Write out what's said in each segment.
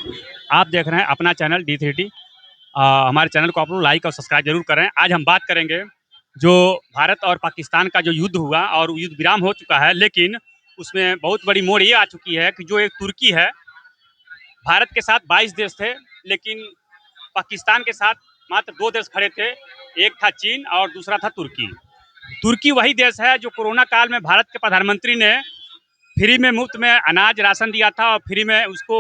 आप देख रहे हैं अपना चैनल D3T। हमारे चैनल को आप लोग लाइक और सब्सक्राइब जरूर करें। आज हम बात करेंगे जो भारत और पाकिस्तान का जो युद्ध हुआ और युद्ध विराम हो चुका है, लेकिन उसमें बहुत बड़ी मोड़ ये आ चुकी है कि जो एक तुर्की है, भारत के साथ 22 देश थे, लेकिन पाकिस्तान के साथ मात्र 2 देश खड़े थे। एक था चीन और दूसरा था तुर्की। तुर्की वही देश है जो कोरोना काल में भारत के प्रधानमंत्री ने फ्री में मुफ्त में अनाज राशन दिया था और फ्री में उसको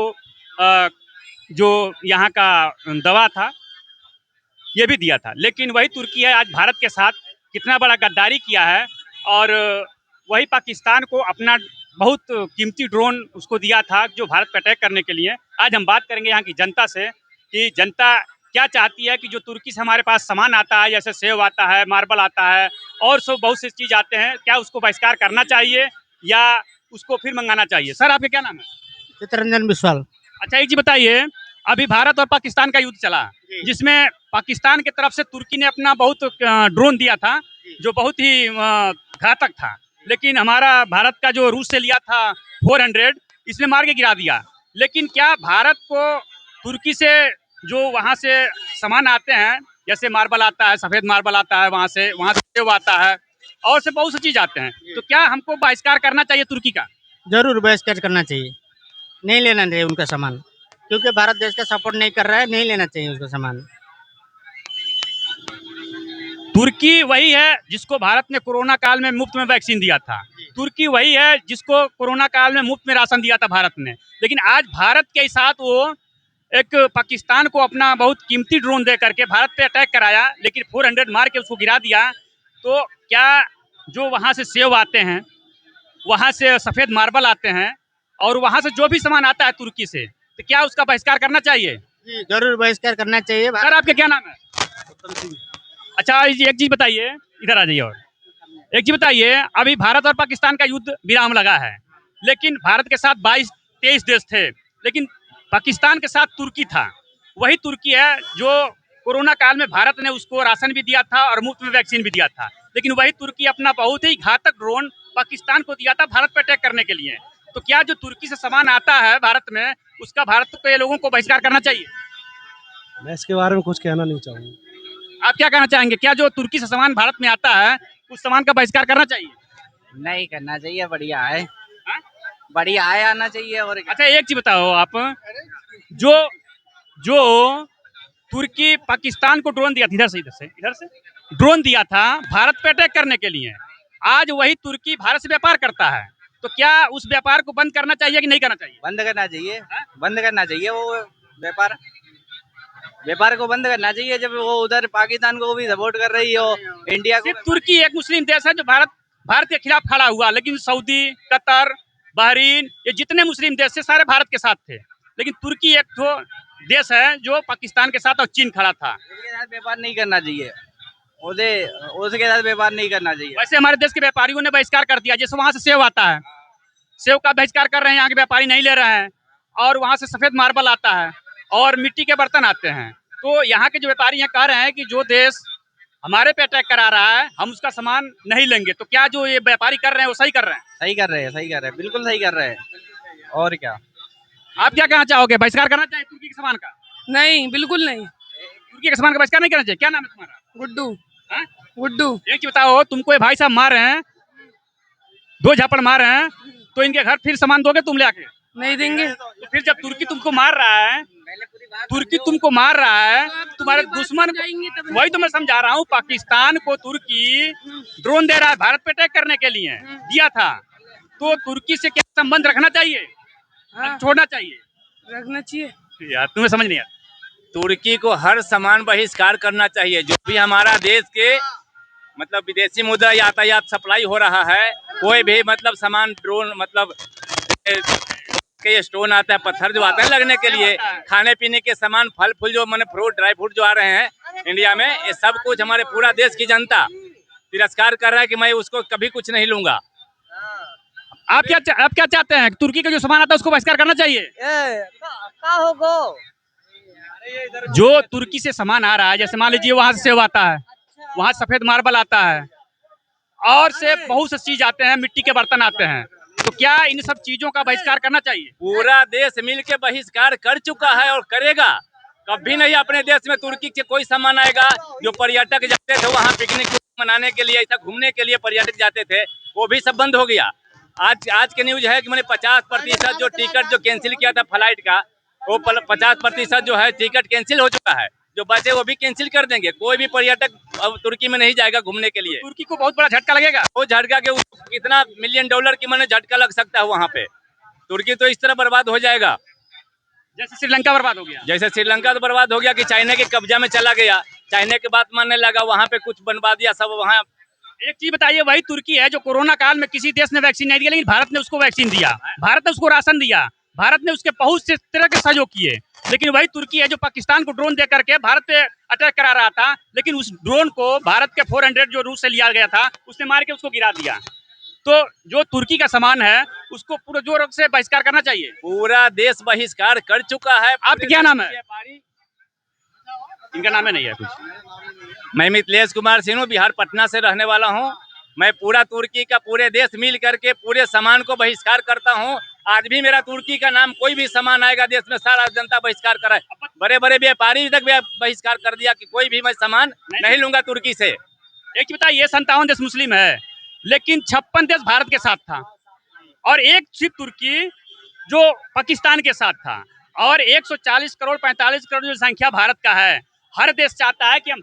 जो यहाँ का दवा था ये भी दिया था। लेकिन वही तुर्की है आज भारत के साथ कितना बड़ा गद्दारी किया है। और वही पाकिस्तान को अपना बहुत कीमती ड्रोन उसको दिया था जो भारत पर अटैक करने के लिए। आज हम बात करेंगे यहाँ की जनता से कि जनता क्या चाहती है कि जो तुर्की से हमारे पास सामान आता है, जैसे सेब आता है, मार्बल आता है और सब बहुत सी चीज़ आते हैं, क्या उसको बहिष्कार करना चाहिए या उसको फिर मंगाना चाहिए। सर आपके क्या नाम है? चित्तरंजन विश्वाल। अच्छा एक जी बताइए, अभी भारत और पाकिस्तान का युद्ध चला जिसमें पाकिस्तान की तरफ से तुर्की ने अपना बहुत ड्रोन दिया था जो बहुत ही घातक था, लेकिन हमारा भारत का जो रूस से लिया था 400 इसने मार के गिरा दिया। लेकिन क्या भारत को तुर्की से जो वहाँ से सामान आते हैं, जैसे मार्बल आता है, सफ़ेद मार्बल आता है, वहाँ से सेब आता है और से बहुत सी चीज़ आते हैं, तो क्या हमको बहिष्कार करना चाहिए तुर्की का? जरूर बहिष्कार करना चाहिए, नहीं लेना चाहिए उनका सामान, क्योंकि भारत देश का सपोर्ट नहीं कर रहा है, नहीं लेना चाहिए उसका सामान। तुर्की वही है जिसको भारत ने कोरोना काल में मुफ्त में वैक्सीन दिया था। तुर्की वही है जिसको कोरोना काल में मुफ्त में राशन दिया था भारत ने। लेकिन आज भारत के साथ वो एक पाकिस्तान को अपना बहुत कीमती ड्रोन दे करके भारत पे अटैक कराया, लेकिन 400 मार के उसको गिरा दिया। तो क्या जो वहाँ से सेब आते हैं, वहाँ से सफ़ेद मार्बल आते हैं और वहाँ से जो भी सामान आता है तुर्की से, तो क्या उसका बहिष्कार करना चाहिए? जी जरूर बहिष्कार करना चाहिए। सर आपके क्या नाम है? अच्छा एक चीज बताइए, इधर आ जाइए। और एक चीज बताइए, अभी भारत और पाकिस्तान का युद्ध विराम लगा है, लेकिन भारत के साथ 22-23 देश थे, लेकिन पाकिस्तान के साथ तुर्की था। वही तुर्की है जो कोरोना काल में भारत ने उसको राशन भी दिया था और मुफ्त में वैक्सीन भी दिया था। लेकिन वही तुर्की अपना बहुत ही घातक ड्रोन पाकिस्तान को दिया था भारत पर अटैक करने के लिए। तो क्या जो तुर्की से सामान आता है भारत में, उसका भारत के लोगों को बहिष्कार करना चाहिए? मैं इसके बारे में कुछ कहना नहीं चाहूँगा। आप क्या कहना चाहेंगे, क्या जो तुर्की से सामान भारत में आता है उस सामान का बहिष्कार करना चाहिए? नहीं करना चाहिए, बढ़िया है। हाँ? बढ़िया है, आना चाहिए। और अच्छा एक चीज बताओ आप, जो जो तुर्की पाकिस्तान को ड्रोन दिया था, इधर से ड्रोन दिया था भारत पे अटैक करने के लिए, आज वही तुर्की भारत से व्यापार करता है, तो क्या उस व्यापार को बंद करना चाहिए कि नहीं करना चाहिए? बंद करना चाहिए, बंद करना चाहिए। वो व्यापार व्यापार को बंद करना चाहिए जब वो उधर पाकिस्तान को भी सपोर्ट कर रही हो, इंडिया को। सिर्फ तुर्की एक मुस्लिम देश है जो भारत के खिलाफ खड़ा हुआ, लेकिन सऊदी, कतर, बहरीन, ये जितने मुस्लिम देश थे सारे भारत के साथ थे। लेकिन तुर्की एक तो देश है जो पाकिस्तान के साथ और चीन खड़ा था। उसके साथ व्यापार नहीं करना चाहिए, उसके साथ व्यापार नहीं करना चाहिए। वैसे हमारे देश के व्यापारियों ने बहिष्कार कर दिया, जैसे वहाँ से सेब आता है, सेब का बहिष्कार कर रहे हैं, यहाँ के व्यापारी नहीं ले रहे हैं। और वहाँ से सफ़ेद मार्बल आता है और मिट्टी के बर्तन आते हैं। तो यहाँ के जो व्यापारी यहाँ कह रहे हैं कि जो देश हमारे पे अटैक करा रहा है हम उसका सामान नहीं लेंगे। तो क्या जो ये व्यापारी कर रहे हैं वो सही कर रहे हैं? सही कर रहे हैं, सही कर रहे हैं, बिल्कुल सही कर रहे हैं। और क्या आप क्या कहना चाहोगे, बहिष्कार करना चाहिए तुर्की के सामान का? नहीं, बिल्कुल नहीं। तुर्की के सामान का बहिष्कार नहीं करना चाहिए। क्या नाम है तुम्हारा? गुड्डू। हाँ? गुड्डू। एक चीज बताओ, तुमको ये भाई साहब मार रहे हैं, 2 झापड़ मार रहे हैं, तो इनके घर फिर सामान दोगे तुम ले आके? नहीं देंगे। तो फिर जब तुर्की तुमको मार रहा है, तुम्हारे दुश्मन, वही तो मैं समझा रहा हूँ, पाकिस्तान को तुर्की ड्रोन दे रहा है भारत पे अटैक करने के लिए, दिया था। तो तुर्की से क्या संबंध रखना चाहिए, हाँ, छोड़ना चाहिए? रखना चाहिए। यार तुम्हें समझ नहीं आता। तुर्की को हर सामान बहिष्कार करना चाहिए। जो भी हमारा देश के मतलब विदेशी मुद्रा यातायात सप्लाई हो रहा है, कोई भी मतलब सामान ड्रोन मतलब के स्टोन आता है, पत्थर जो आता है लगने के लिए, खाने पीने के सामान, फल फूल जो मैंने फ्रूट ड्राई फ्रूट जो आ रहे हैं इंडिया में, ये सब कुछ हमारे पूरा देश की जनता तिरस्कार कर रहा है कि मैं उसको कभी कुछ नहीं लूंगा। आप क्या चाहते हैं, तुर्की का जो सामान आता है उसको बहिष्कार करना चाहिए? जो तुर्की से सामान आ रहा है, जैसे मान लीजिए वहाँ से सेब आता है, वहाँ सफेद मार्बल आता है और से बहुत से चीज आते हैं, मिट्टी के बर्तन आते हैं, तो क्या इन सब चीजों का बहिष्कार करना चाहिए? पूरा देश मिलके बहिष्कार कर चुका है और करेगा। कभी नहीं अपने देश में तुर्की के कोई सामान आएगा। जो पर्यटक जाते थे वहाँ पिकनिक मनाने के लिए, ऐसा घूमने के लिए पर्यटक जाते थे, वो भी सब बंद हो गया। आज के न्यूज है कि मैंने 50% जो टिकट जो कैंसिल किया था फ्लाइट का, वो 50% जो है टिकट कैंसिल हो चुका है। जो बचे वो भी कैंसिल कर देंगे। कोई भी पर्यटक अब तुर्की में नहीं जाएगा घूमने के लिए। तुर्की को बहुत बड़ा झटका लगेगा। वो झटका के कितना $1 मिलियन की मैंने झटका लग सकता है वहाँ पे। तुर्की तो इस तरह बर्बाद हो जाएगा जैसे श्रीलंका बर्बाद हो गया। जैसे श्रीलंका तो बर्बाद हो गया कि चाइना के कब्जा में चला गया, चाइना की बात मानने लगा, वहाँ पे कुछ बनवा दिया सब। वहाँ एक चीज बताइए, वही तुर्की है जो कोरोना काल में किसी देश ने वैक्सीन नहीं दिया, लेकिन भारत ने उसको वैक्सीन दिया, भारत ने उसको राशन दिया, भारत ने उसके बहुत से तरह के सहयोग किए। लेकिन वही तुर्की है जो पाकिस्तान को ड्रोन दे करके भारत पे अटैक करा रहा था, लेकिन उस ड्रोन को भारत के 400 जो रूस से लिया गया था उसने मार के उसको गिरा दिया। तो जो तुर्की का सामान है उसको पूरे जोर से बहिष्कार करना चाहिए। पूरा देश बहिष्कार कर चुका है। आपका क्या नाम है? इनका नाम है नहीं है कुछ। मैं मिथिलेश कुमार सिन्हू, बिहार पटना से रहने वाला हूँ। मैं पूरा तुर्की का पूरे देश मिल करके पूरे सामान को बहिष्कार करता हूँ। आज भी मेरा तुर्की का नाम कोई भी सामान आएगा देश में, सारा जनता बहिष्कार करे। बड़े बड़े व्यापारी तक बहिष्कार कर दिया कि कोई भी मैं सामान नहीं लूंगा तुर्की से। एक चीज बताइए, 57 देश मुस्लिम है, लेकिन 56 देश भारत के साथ था, और एक सिर्फ तुर्की जो पाकिस्तान के साथ था, और 140 करोड़ 45 करोड़ जो संख्या भारत का है। हर देश चाहता है कि हम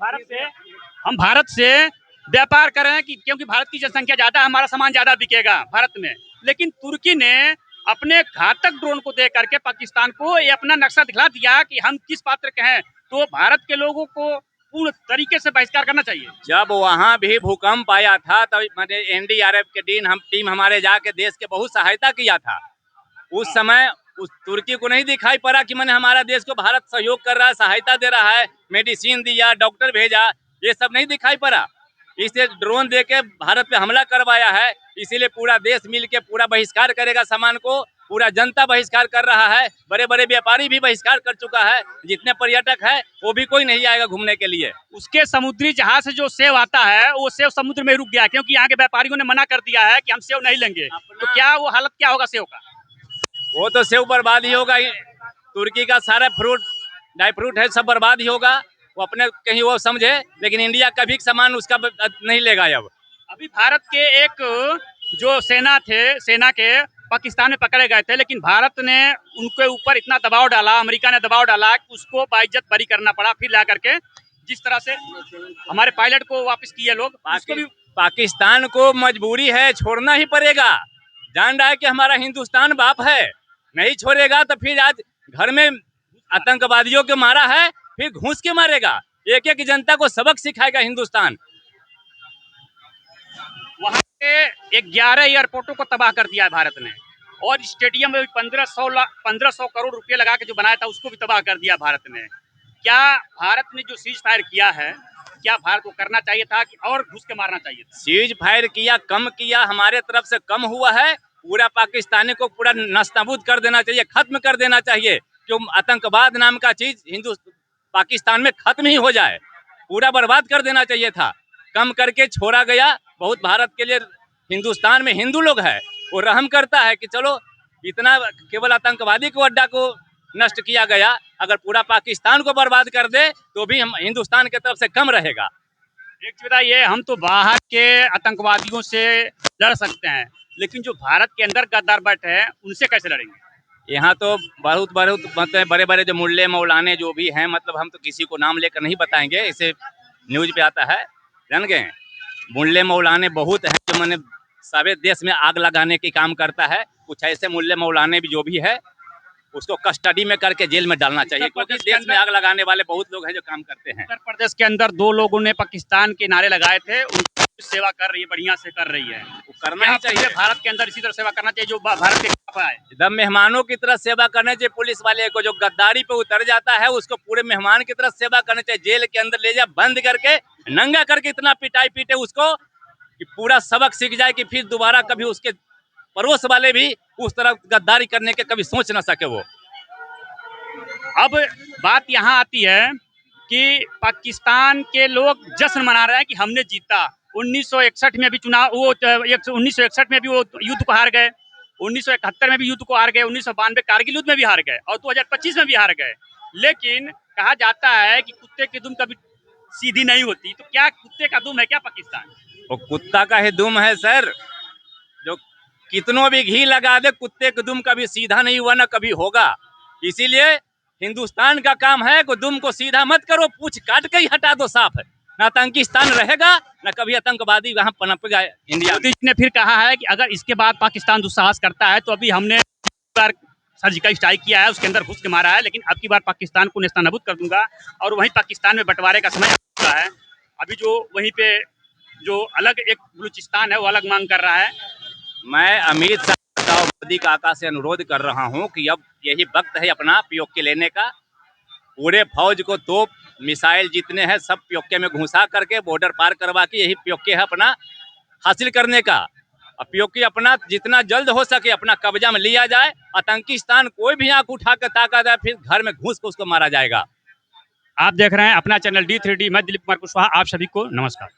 भारत से व्यापार करें, कि क्योंकि भारत की जनसंख्या ज्यादा है, हमारा सामान ज्यादा बिकेगा भारत में। लेकिन तुर्की ने अपने घातक ड्रोन को दे करके पाकिस्तान को ये अपना नक्शा दिखला दिया कि हम किस पात्र के हैं। तो भारत के लोगों को पूर्ण तरीके से बहिष्कार करना चाहिए। जब वहाँ भी भूकंप आया था तब मैंने एनडीआरएफ के टीम हमारे जाके देश के बहुत सहायता किया था। उस समय उस तुर्की को नहीं दिखाई पड़ा कि मैंने हमारा देश को भारत सहयोग कर रहा है, सहायता दे रहा है, मेडिसिन दिया, डॉक्टर भेजा, ये सब नहीं दिखाई पड़ा। इससे ड्रोन दे के भारत पे हमला करवाया है। इसीलिए पूरा देश मिल के पूरा बहिष्कार करेगा सामान को। पूरा जनता बहिष्कार कर रहा है, बड़े बड़े व्यापारी भी बहिष्कार कर चुका है। जितने पर्यटक है वो भी कोई नहीं आएगा घूमने के लिए। उसके समुद्री जहाज से जो सेव आता है वो सेव समुद्र में रुक गया, क्योंकि यहाँ के व्यापारियों ने मना कर दिया है कि हम सेव नहीं लेंगे। तो क्या वो हालत क्या होगा सेव का? वो तो सेव बर्बाद ही होगा। तुर्की का सारा ड्राई फ्रूट है, सब बर्बाद ही होगा। वो अपने कहीं वो समझे, लेकिन इंडिया कभी सामान उसका नहीं लेगा। अब अभी भारत के एक जो सेना के पाकिस्तान में पकड़े गए थे, लेकिन भारत ने उनके ऊपर इतना दबाव डाला, अमेरिका ने दबाव डाला कि उसको बाइज्जत बरी करना पड़ा। फिर ला करके जिस तरह से हमारे पायलट को वापस किए लोग, उसको भी पाकिस्तान को मजबूरी है, छोड़ना ही पड़ेगा। जान रहा है कि हमारा हिंदुस्तान बाप है, नहीं छोड़ेगा तो फिर आज घर में आतंकवादियों के मारा है, फिर घूस के मारेगा। एक एक जनता को सबक सिखाएगा हिंदुस्तान। वहाँ के 11 एयरपोर्टों को तबाह कर दिया है भारत ने, और स्टेडियम में 1500 करोड़ रुपए लगा के जो बनाया था उसको भी तबाह कर दिया भारत ने। क्या भारत ने जो सीज फायर किया है, क्या भारत को करना चाहिए था कि और घुस के मारना चाहिए था? सीज फायर किया, कम किया, हमारे तरफ से कम हुआ है। पूरा पाकिस्तानी को पूरा नस्तबूद कर देना चाहिए, खत्म कर देना चाहिए। जो आतंकवाद नाम का चीज पाकिस्तान में खत्म ही हो जाए, पूरा बर्बाद कर देना चाहिए था। कम करके छोड़ा गया। बहुत भारत के लिए हिंदुस्तान में हिंदू लोग है, वो रहम करता है कि चलो इतना केवल आतंकवादी को अड्डा को नष्ट किया गया, अगर पूरा पाकिस्तान को बर्बाद कर दे तो भी हम हिंदुस्तान की तरफ से कम रहेगा। एक चीज बताइए, हम तो बाहर के आतंकवादियों से लड़ सकते हैं, लेकिन जो भारत के अंदर गद्दार बैठे हैं उनसे कैसे लड़ेंगे? यहाँ तो बहुत मतलब बड़े बड़े जो मुल्ले मौलाने जो भी हैं, मतलब हम तो किसी को नाम लेकर नहीं बताएंगे, इसे न्यूज पे आता है, जान गए। मुल्ले मौलाने बहुत हैं जो मैंने सारे देश में आग लगाने की काम करता है। कुछ ऐसे मुल्ले मौलाने भी जो भी है उसको कस्टडी में करके जेल में डालना चाहिए, क्योंकि देश में आग लगाने वाले बहुत लोग हैं जो काम करते हैं। उत्तर प्रदेश के अंदर 2 लोगों ने पाकिस्तान के नारे लगाए थे, उनकी सेवा कर रही है, बढ़िया से कर रही है। वो करना ही चाहिए। भारत के अंदर इसी तरह सेवा करना चाहिए जो भारत के खिलाफ है। एकदम मेहमानों की तरह सेवा करना चाहिए। पुलिस वाले को जो गद्दारी पे उतर जाता है उसको पूरे मेहमान की तरह सेवा करना चाहिए। जेल के अंदर ले जाए, बंद करके नंगा करके इतना पिटाई पीटे उसको कि पूरा सबक सीख जाए कि फिर दोबारा कभी उसके पड़ोस वाले भी उस तरह गद्दारी करने के कभी सोच ना सके। वो अब बात यहाँ आती है कि पाकिस्तान के लोग जश्न मना रहे हैं कि हमने जीता। 1961 में भी चुनाव, वो 1961 में भी वो युद्ध को हार गए, 1971 में भी युद्ध को हार गए, 1992 कारगिल युद्ध में भी हार गए और 2025 में भी हार गए। लेकिन कहा जाता है कि कुत्ते की दुम कभी सीधी नहीं होती, तो क्या कुत्ते का दुम है क्या पाकिस्तान? वो कुत्ता का ही दुम है सर, जो कितनों भी घी लगा दे कुत्ते का दुम कभी सीधा नहीं हुआ ना कभी होगा। इसीलिए हिंदुस्तान का काम है कि दुम को सीधा मत करो, पूछ काट के ही हटा दो साफ है। ना आतंकिस्तान रहेगा ना कभी आतंकवादी वहां पनपेगा इंडिया। मोदी जी ने फिर कहा है कि अगर इसके बाद पाकिस्तान दुस्साहस करता है तो अभी हमने बार सर्जिकल स्ट्राइक किया है, उसके अंदर घुस के मारा है, लेकिन अब की बार पाकिस्तान को नेस्तनाबूद कर दूंगा और वहीं पाकिस्तान में बंटवारे का समय आ चुका है। अभी जो वहीं पे जो अलग एक बलूचिस्तान है वो अलग मांग कर रहा है। मैं अमित शाह और मोदी काका से अनुरोध कर रहा हूं कि अब यही वक्त है अपना पीओके लेने का। पूरे फौज को तोप मिसाइल जितने हैं सब पीओके में घुसा करके बॉर्डर पार करवा के यही पीओके है अपना हासिल करने का। और पीओके अपना जितना जल्द हो सके अपना कब्जा में लिया जाए। आतंकिस्तान कोई भी आंख उठा कर ताका जाए फिर घर में घुस कर उसको मारा जाएगा। आप देख रहे हैं अपना चैनल D3D। मैं दिलीप कुमार कुशवाहा, आप सभी को नमस्कार।